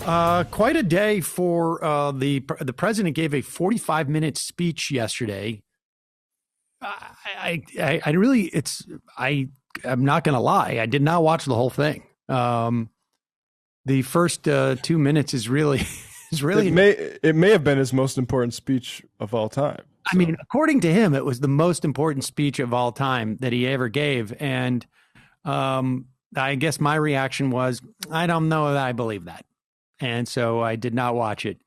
Quite a day for the president gave a 45-minute speech yesterday. I'm not going to lie. I did not watch the whole thing. The first 2 minutes is really. It may have been his most important speech of all time. So. I mean, according to him, it was the most important speech of all time that he ever gave. And I guess my reaction was, I don't know that I believe that. And so I did not watch it.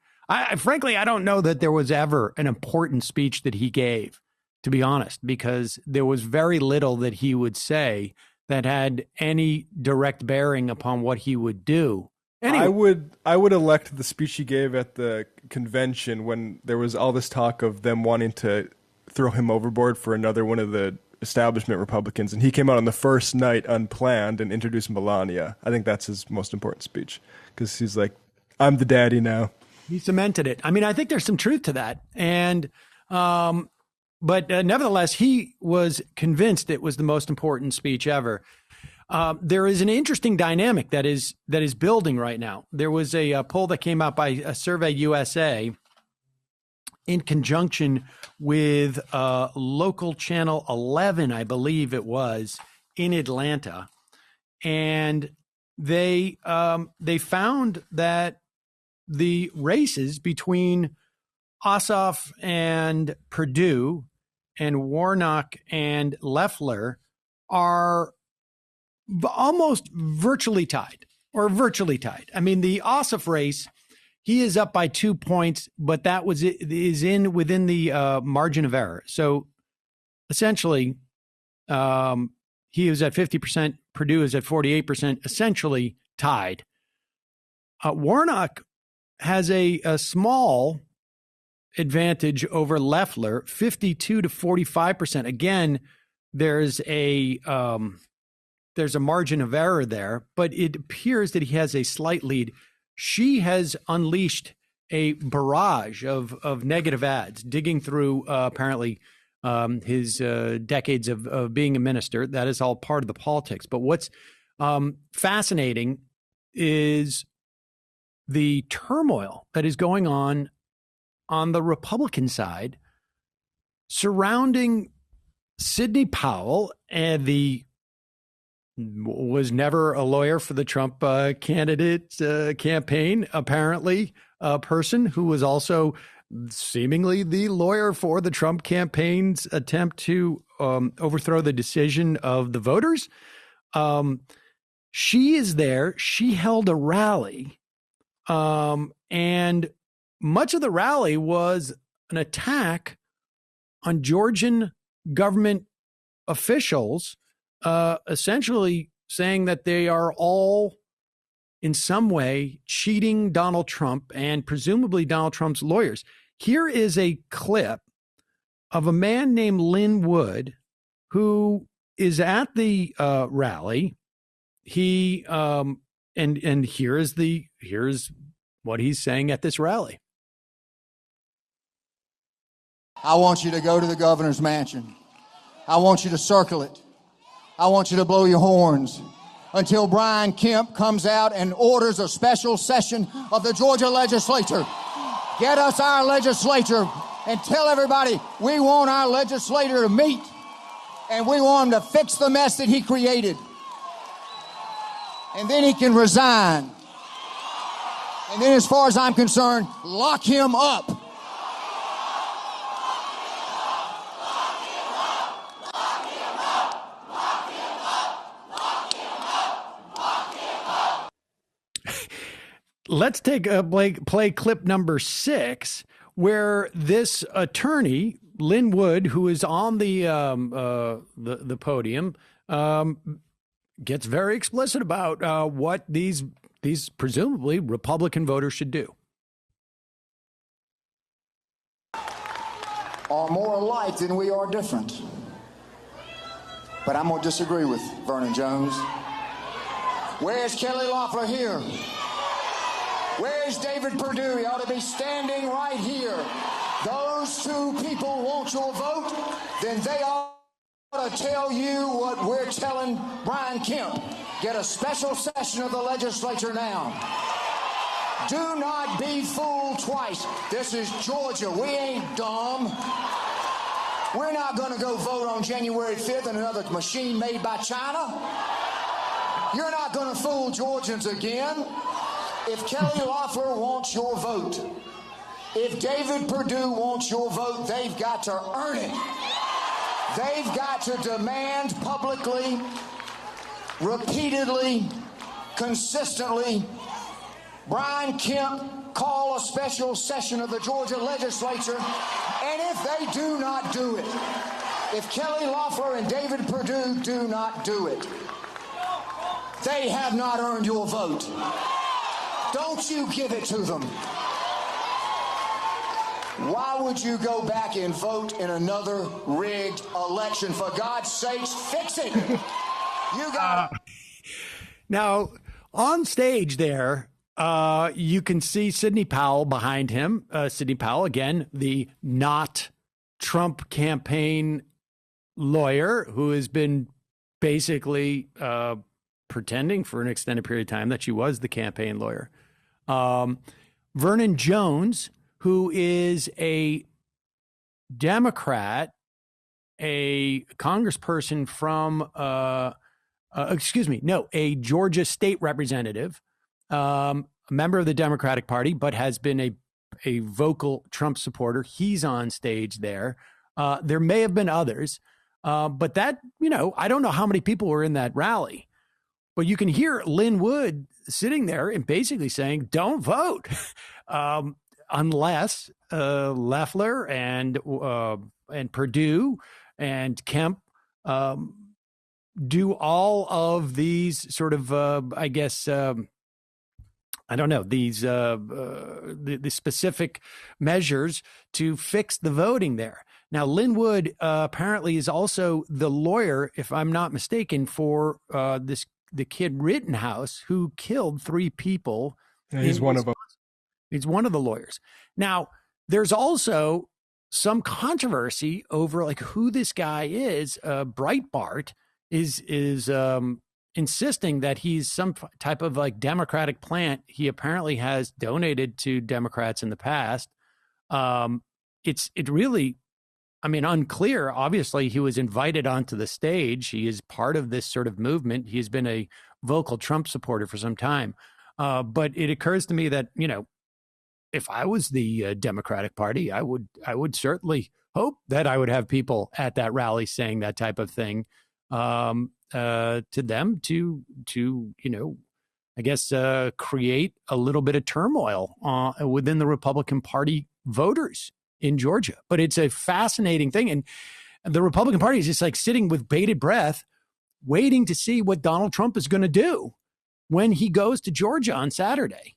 Frankly, I don't know that there was ever an important speech that he gave, to be honest, because there was very little that he would say that had any direct bearing upon what he would do. Anyway. I would elect the speech he gave at the convention when there was all this talk of them wanting to throw him overboard for another one of the establishment Republicans, and he came out on the first night unplanned and introduced Melania. I think that's his most important speech because he's like, I'm the daddy now. He cemented it. I mean, I think there's some truth to that. And, but nevertheless, he was convinced it was the most important speech ever. There is an interesting dynamic that is building right now. There was a poll that came out by Survey USA in conjunction with local channel 11, I believe it was, in Atlanta, and they found that the races between Ossoff and Perdue and Warnock and Loeffler are almost virtually tied. I mean, the Ossoff race, he is up by 2 points, but that is within the margin of error. So essentially, he was at 50%, Perdue is at 48%, essentially tied. Warnock has a small advantage over Loeffler, 52 to 45%. Again, there's a margin of error there, but it appears that he has a slight lead. She has unleashed a barrage of negative ads, digging through apparently his decades of being a minister. That is all part of the politics. But what's fascinating is the turmoil that is going on the Republican side surrounding Sidney Powell, and was never a lawyer for the Trump candidate campaign, apparently a person who was also seemingly the lawyer for the Trump campaign's attempt to overthrow the decision of the voters. She is there. She held a rally. And much of the rally was an attack on Georgian government officials, essentially saying that they are all in some way cheating Donald Trump and presumably Donald Trump's lawyers. Here is a clip of a man named Lynn Wood, who is at the rally. He and here's what he's saying at this rally. I want you to go to the governor's mansion. I want you to circle it. I want you to blow your horns until Brian Kemp comes out and orders a special session of the Georgia legislature. Get us our legislature and tell everybody we want our legislator to meet and we want him to fix the mess that he created. And then he can resign. And then as far as I'm concerned, lock him up. Let's take a play clip number 6, where this attorney, Lynn Wood, who is on the podium, gets very explicit about what these presumably Republican voters should do. Are more alike than we are different. But I'm going to disagree with Vernon Jones. Where's Kelly Loeffler here? Where's David Perdue? He ought to be standing right here. Those two people want your vote, then they ought to tell you what we're telling Brian Kemp. Get a special session of the legislature now. Do not be fooled twice. This is Georgia. We ain't dumb. We're not going to go vote on January 5th in another machine made by China. You're not going to fool Georgians again. If Kelly Loeffler wants your vote, if David Perdue wants your vote, they've got to earn it. They've got to demand publicly, repeatedly, consistently, Brian Kemp call a special session of the Georgia legislature, and if they do not do it, if Kelly Loeffler and David Perdue do not do it, they have not earned your vote. Don't you give it to them. Why would you go back and vote in another rigged election? For God's sakes, fix it. You got Now, on stage there, you can see Sidney Powell behind him. Sidney Powell, again, the not Trump campaign lawyer who has been basically pretending for an extended period of time that she was the campaign lawyer. Vernon Jones, who is a Democrat, a congressperson from, a Georgia state representative, a member of the Democratic Party, but has been a vocal Trump supporter. He's on stage there. There may have been others, but that, I don't know how many people were in that rally, but you can hear Lynn Wood sitting there and basically saying, don't vote unless Loeffler and Perdue and Kemp do all of these sort of, the specific measures to fix the voting there. Now, Lynn Wood apparently is also the lawyer, if I'm not mistaken, for the kid Rittenhouse who killed 3 people. Yeah, he's one of them. He's one of the lawyers. Now, there's also some controversy over like who this guy is. Breitbart is insisting that he's some type of like Democratic plant. He apparently has donated to Democrats in the past. It really, unclear. Obviously, he was invited onto the stage. He is part of this sort of movement. He's been a vocal Trump supporter for some time. But it occurs to me that, if I was the Democratic Party, I would certainly hope that I would have people at that rally saying that type of thing to them to create a little bit of turmoil within the Republican Party voters in Georgia. But it's a fascinating thing. And the Republican Party is just like sitting with bated breath, waiting to see what Donald Trump is going to do when he goes to Georgia on Saturday.